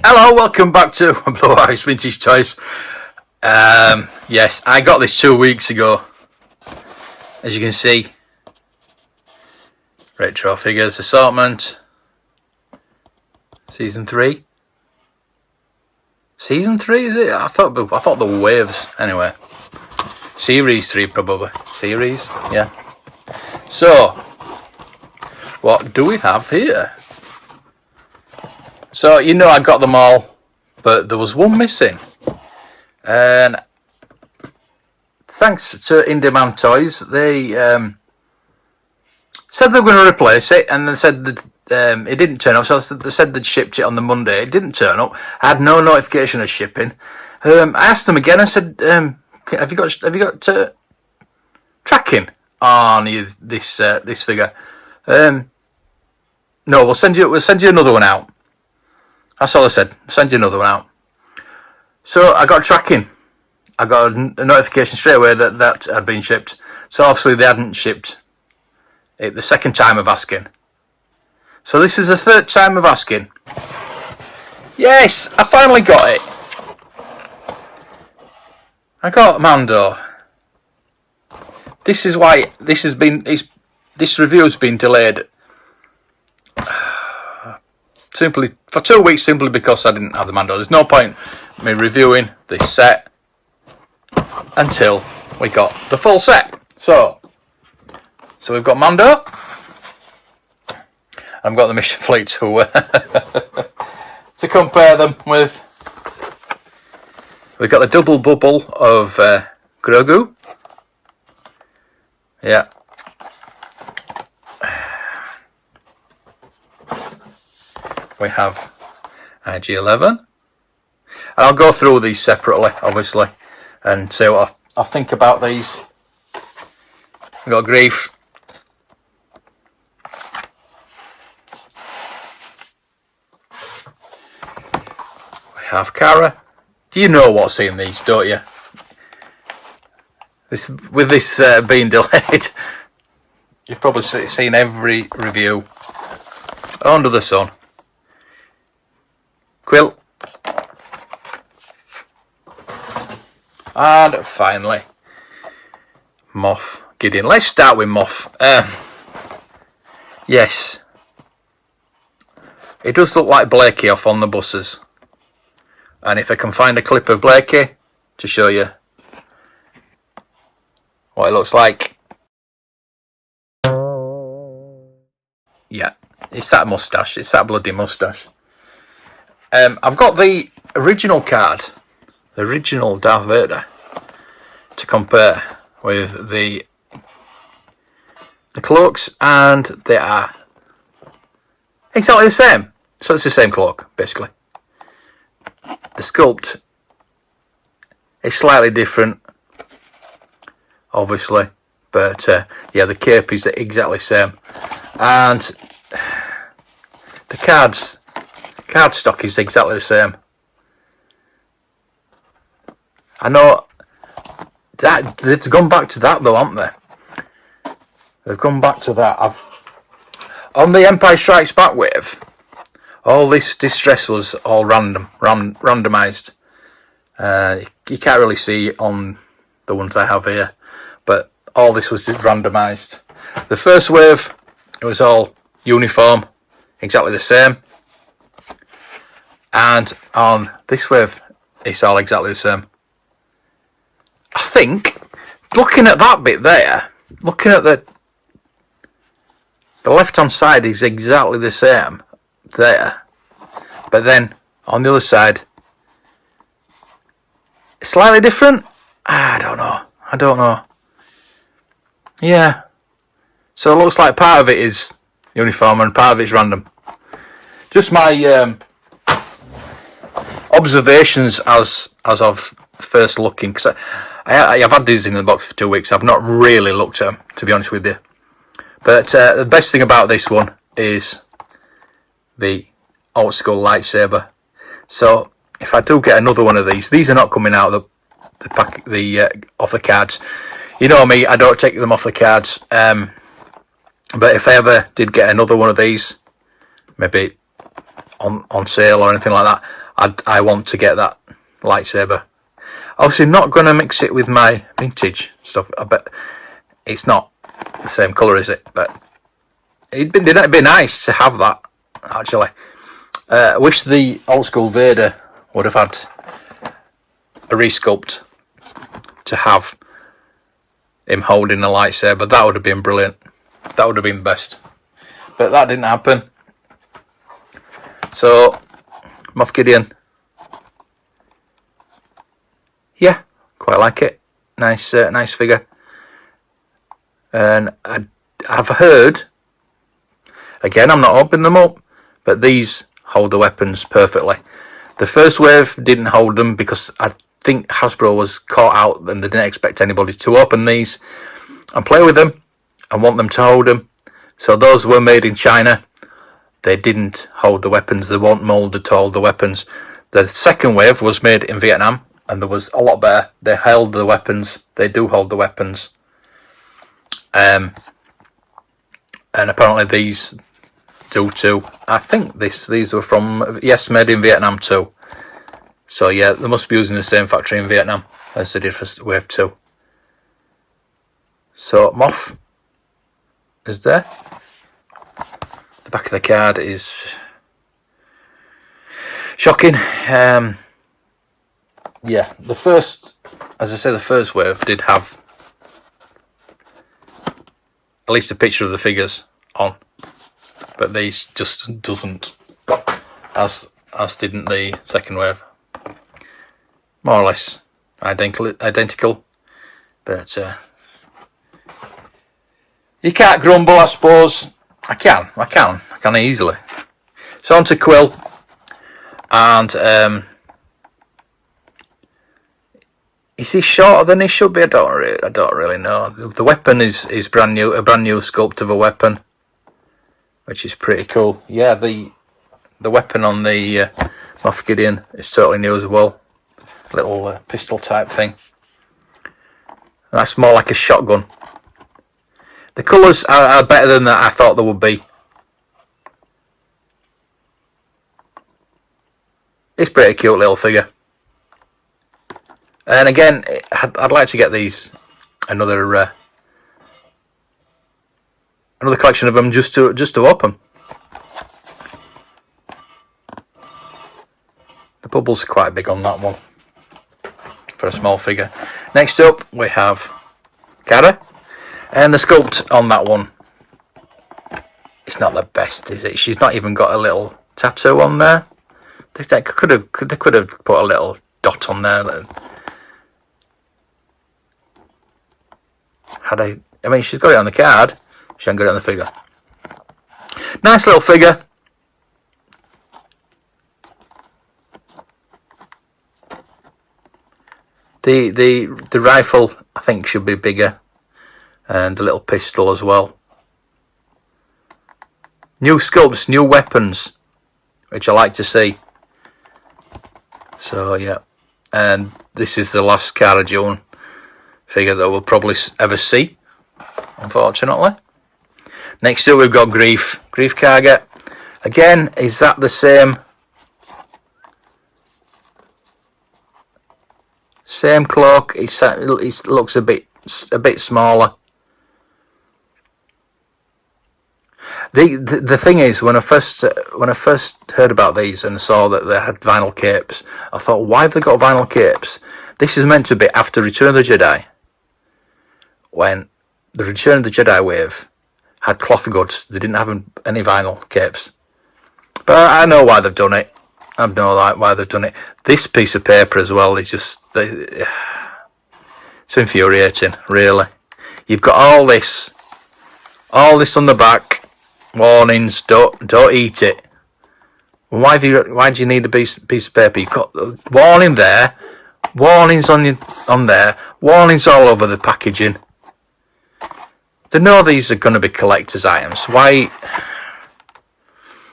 Hello, welcome back to Blue Eyes Vintage Toys. Yes, I got this 2 weeks ago. As you can see, retro figures assortment, season 3. Season 3 is it? I thought the waves. Anyway, series 3 probably. Series, yeah. So, what do we have here? So, you know I got them all, but there was one missing. And thanks to In-Demand Toys, they said they were going to replace it, and they said that it didn't turn up. So they said they'd shipped it on the Monday. It didn't turn up. I had no notification of shipping. I asked them again. I said, "Have you got tracking on this figure?" No, we'll send you another one out. That's all I said. Send you another one out. So I got tracking. I got a notification straight away that had been shipped. So obviously they hadn't shipped it the second time of asking. So this is the third time of asking. Yes, I finally got it. I got Mando. This is why this review has been delayed. Simply for 2 weeks, simply because I didn't have the Mando. There's no point me reviewing this set until we got the full set. So we've got Mando. I've got the Mission Fleet to compare them with. We've got the double bubble of Grogu. Yeah. We have IG-11. And I'll go through these separately, obviously, and see what I think about these. We've got Grief. We have Cara. Do you know what's in these, don't you? With this being delayed, you've probably seen every review under the sun. Quill. And finally, Moff Gideon. Let's start with Moff. Yes. It does look like Blakey off on the buses. And if I can find a clip of Blakey to show you what it looks like. Yeah, it's that moustache. It's that bloody moustache. I've got the original card, the original Darth Vader, to compare with the cloaks, and they are exactly the same. So it's the same cloak, basically. The sculpt is slightly different, obviously, but yeah, the cape is exactly the same, and the card stock is exactly the same. I know that they've gone back to that though, haven't they? They've gone back to that. On the Empire Strikes Back wave, all this distress was all randomised. You can't really see on the ones I have here, but all this was just randomised. The first wave, it was all uniform, exactly the same. And on this wave, it's all exactly the same. I think, looking at that bit there, looking at the left-hand side is exactly the same there. But then, on the other side, slightly different? I don't know. Yeah. So it looks like part of it is uniform and part of it's random. Just my observations as of first looking, because I've had these in the box for 2 weeks. I've not really looked at them, to be honest with you. But the best thing about this one is the old school lightsaber. So if I do get another one of these are not coming out of the pack, off the cards. You know me, I don't take them off the cards. But if I ever did get another one of these, maybe on sale or anything like that, I want to get that lightsaber. Obviously, not going to mix it with my vintage stuff. I bet it's not the same colour, is it? But it'd be nice to have that, actually. I wish the old school Vader would have had a resculpt to have him holding a lightsaber. That would have been brilliant. That would have been the best. But that didn't happen. So, Moff Gideon. Yeah, quite like it. Nice figure. And I've heard, again, I'm not opening them up, but these hold the weapons perfectly. The first wave didn't hold them because I think Hasbro was caught out and they didn't expect anybody to open these and play with them and want them to hold them. So those were made in China. They didn't hold the weapons. They weren't moulded to hold the weapons. The second wave was made in Vietnam, and there was a lot better. They held the weapons. They do hold the weapons. And apparently these do too. I think these were from, yes, made in Vietnam too. So yeah, they must be using the same factory in Vietnam as they did for wave 2. So Moff is there. The back of the card is shocking. Yeah, the first wave did have at least a picture of the figures on, but these just doesn't, as didn't the second wave. More or less identical, but you can't grumble, I suppose. I can easily. So on to Quill, and is he shorter than he should be? I don't really know. The weapon is brand new, a brand new sculpt of a weapon, which is pretty cool. Yeah, the weapon on the Moff Gideon is totally new as well. Little pistol type thing. And that's more like a shotgun. The colours are better than that I thought they would be. It's a pretty cute little figure. And again, I'd like to get these another collection of them just to open. The bubbles are quite big on that one for a small figure. Next up we have Cara, and the sculpt on that one, it's not the best, is it? She's not even got a little tattoo on there. They could have put a little dot on there. I mean, she's got it on the card. She hasn't got it on the figure. Nice little figure. The rifle, I think, should be bigger, and the little pistol as well. New sculpts, new weapons, which I like to see. So yeah, and this is the last Cara Dune figure that we'll probably ever see, unfortunately. Next up we've got Grief Karga. Again, is that the same cloak? It looks a bit smaller. The thing is, when I first heard about these and saw that they had vinyl capes, I thought, why have they got vinyl capes? This is meant to be after Return of the Jedi, when the Return of the Jedi wave had cloth goods. They didn't have any vinyl capes. But I know why they've done it. I know why they've done it. This piece of paper as well is just... it's infuriating, really. You've got all this on the back. Warnings, don't eat it. Why do you need a piece of paper? You've got a warning there, warnings on there, warnings all over the packaging. They know these are going to be collector's items. Why?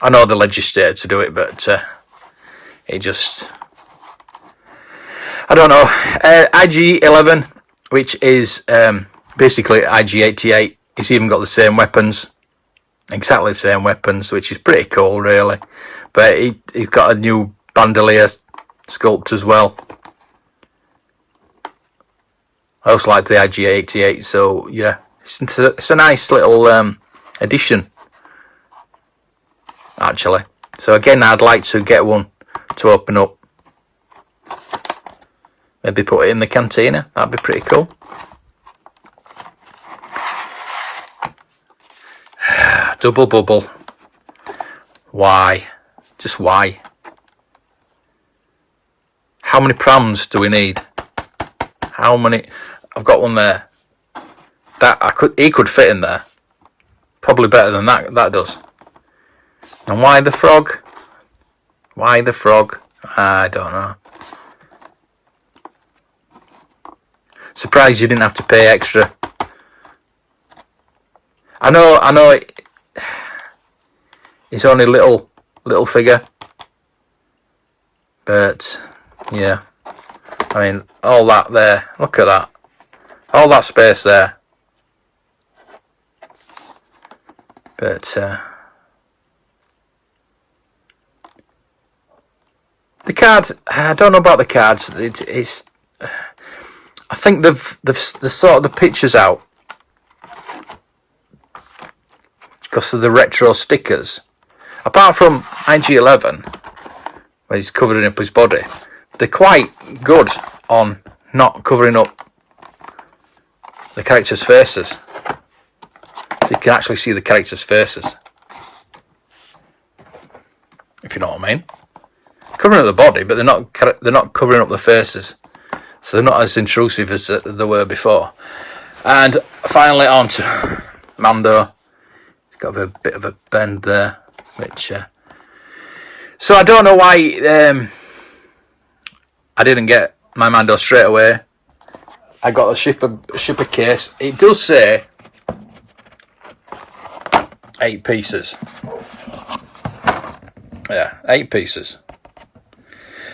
I know the legislature to do it, but it just... I don't know. IG-11, which is basically IG-88, it's even got the same weapons. Exactly the same weapons, which is pretty cool, really. But he's got a new bandolier sculpt as well. I also like the IG-88, so yeah, it's a nice little addition, actually. So again, I'd like to get one to open up. Maybe put it in the cantina. That'd be pretty cool. Double bubble. Why? Just why? How many prams do we need? How many? I've got one there. He could fit in there. Probably better than that does. And why the frog? Why the frog? I don't know. Surprised you didn't have to pay extra. I know. It's only little figure, but yeah. I mean, all that there. Look at that. All that space there. But the cards. I don't know about the cards. It's. I think they've sorted the pictures out because of the retro stickers. Apart from IG-11, where he's covering up his body, they're quite good on not covering up the characters' faces. So you can actually see the characters' faces, if you know what I mean. Covering up the body, but they're not covering up the faces. So they're not as intrusive as they were before. And finally on to Mando. He's got a bit of a bend there, which... So I don't know why I didn't get my Mando straight away. I got a shipper case. It does say 8 pieces. Yeah, 8 pieces.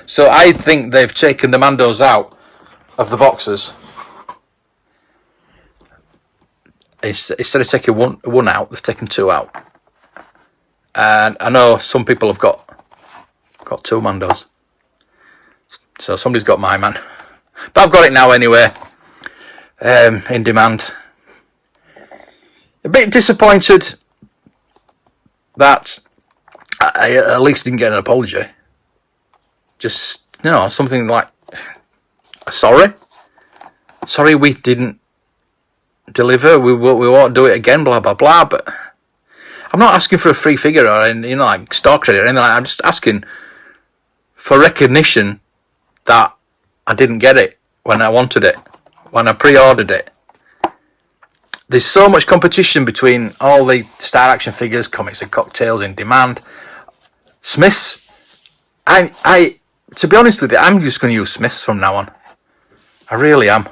So I think they've taken the Mandos out of the boxes. Instead of taking one out, they've taken 2 out. And I know some people have got 2 Mandos. So somebody's got my man. But I've got it now anyway. In demand. A bit disappointed that I at least didn't get an apology. Just, something like, sorry we didn't deliver, we won't do it again, blah blah blah. But I'm not asking for a free figure or anything, like store credit or anything like that. I'm just asking for recognition that I didn't get it when I wanted it, when I pre-ordered it. There's so much competition between all the Star Action figures, comics and cocktails in demand. Smiths, I to be honest with you, I'm just going to use Smiths from now on. I really am.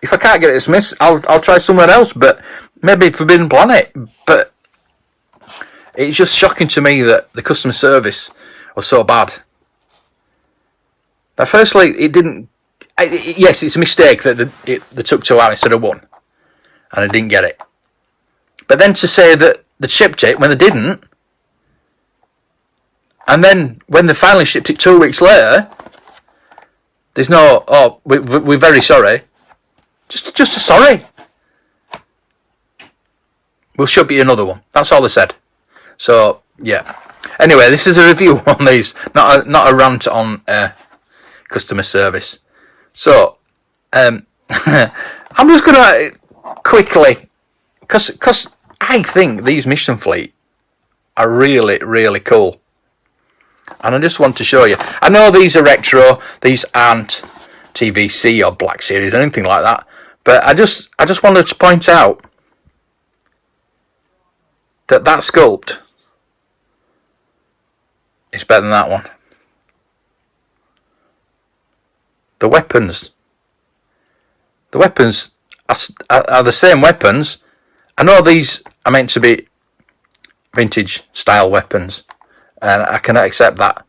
If I can't get it at Smiths, I'll try somewhere else, but maybe Forbidden Planet. But it's just shocking to me that the customer service was so bad. Now, firstly, it didn't. Yes, it's a mistake that they took 2 out instead of 1, and I didn't get it. But then to say that they shipped it when they didn't, and then when they finally shipped it 2 weeks later, there's no, we're very sorry. Just a sorry. We'll ship you another one. That's all they said. So, yeah. Anyway, this is a review on these, not a rant on customer service. So, I'm just going to quickly, because I think these Mission Fleet are really, really cool. And I just want to show you. I know these are retro, these aren't TVC or Black Series or anything like that. But I just wanted to point out that sculpt is better than that one. The weapons are the same weapons. I know these are meant to be vintage style weapons, and I can accept that.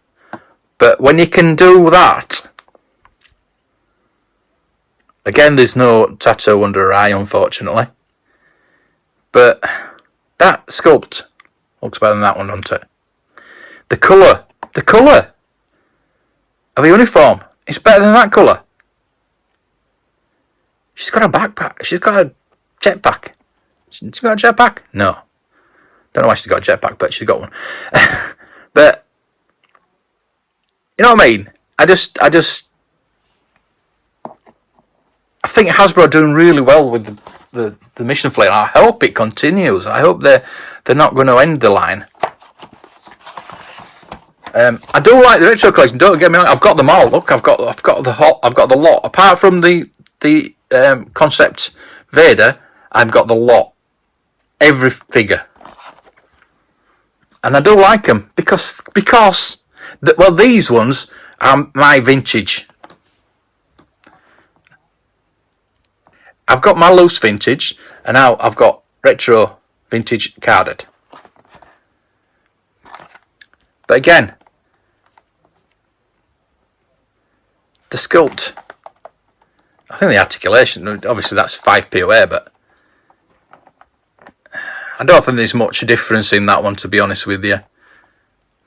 But when you can do that, again, there's no tattoo under her eye, unfortunately. But that sculpt looks better than that one, doesn't it? The colour of the uniform is better than that colour. She's got a backpack. She's got a jetpack. She's got a jetpack? No. Don't know why she's got a jetpack, but she's got one. But you know what I mean? I think Hasbro are doing really well with the mission fleet. I hope it continues. I hope they're not going to end the line. I do like the retro collection. Don't get me wrong. I've got them all. Look, I've got the lot. Apart from the concept Vader, I've got the lot. Every figure, and I do like them because these ones are my vintage. I've got my loose vintage, and now I've got retro vintage carded. But again, the sculpt, I think the articulation, obviously that's 5 POA, but I don't think there's much difference in that one, to be honest with you.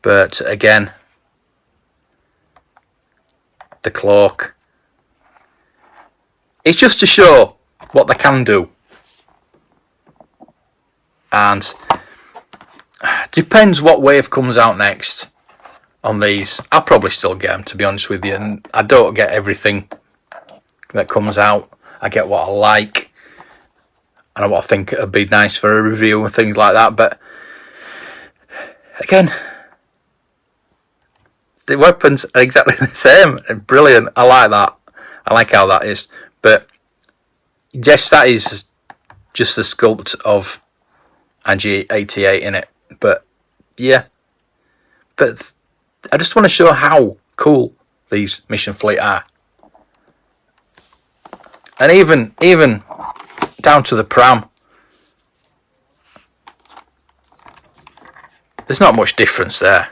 But again, the cloak, it's just to show what they can do. And depends what wave comes out next on these. I'll probably still get them, to be honest with you. And I don't get everything that comes out. I get what I like and what I think would be nice for a review and things like that. But again, the weapons are exactly the same. Brilliant. I like that. I like how that is. But yes, that is just the sculpt of IG-88 in it. But yeah. But I just want to show how cool these mission fleet are. And even down to the pram, there's not much difference there.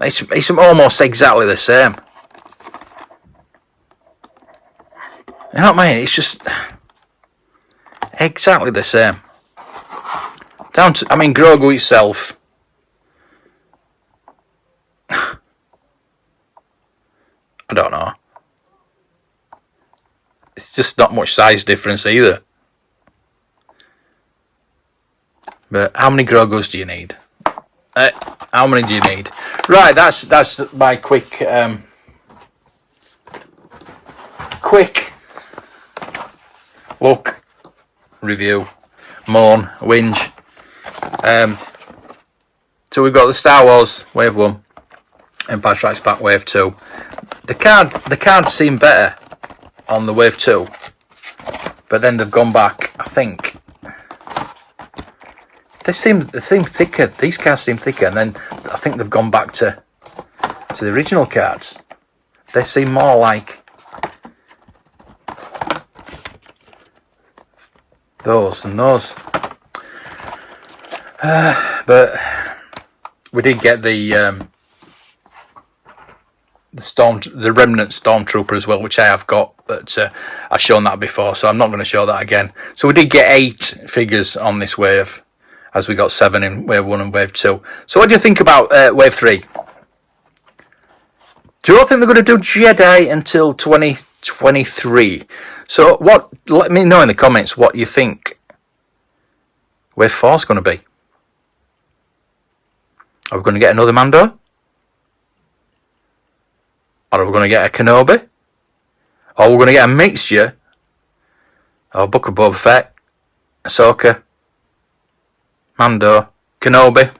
It's almost exactly the same. You know what I mean? It's just exactly the same. Down to, Grogu itself. I don't know. It's just not much size difference either. But how many Grogus do you need? How many do you need? Right, that's my quick look, review, moan, whinge. So we've got the Star Wars Wave 1, Empire Strikes Back Wave 2. The cards seem better on the Wave 2, but then they've gone back, I think. They seem thicker. These cards seem thicker, and then I think they've gone back to the original cards. They seem more like those and those. But we did get the Remnant Stormtrooper as well, which I have got, but I've shown that before, so I'm not going to show that again. So we did get 8 figures on this wave, as we got 7 in Wave 1 and Wave 2. So what do you think about Wave 3? Do you all think they're going to do Jedi until 2023? So let me know in the comments what you think Wave 4 is going to be. Are we going to get another Mando? Or are we going to get a Kenobi? Or are we going to get a mixture of Book of Boba Fett, Ahsoka, Mando, Kenobi?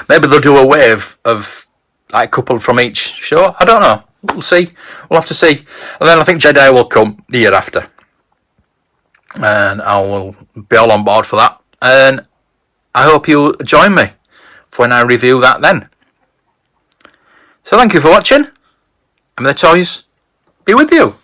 Maybe they'll do a wave of like a couple from each show. I don't know. We'll see. We'll have to see. And then I think Jedi will come the year after. And I will be all on board for that. And I hope you'll join me for when I review that then. So thank you for watching. And may the toys be with you.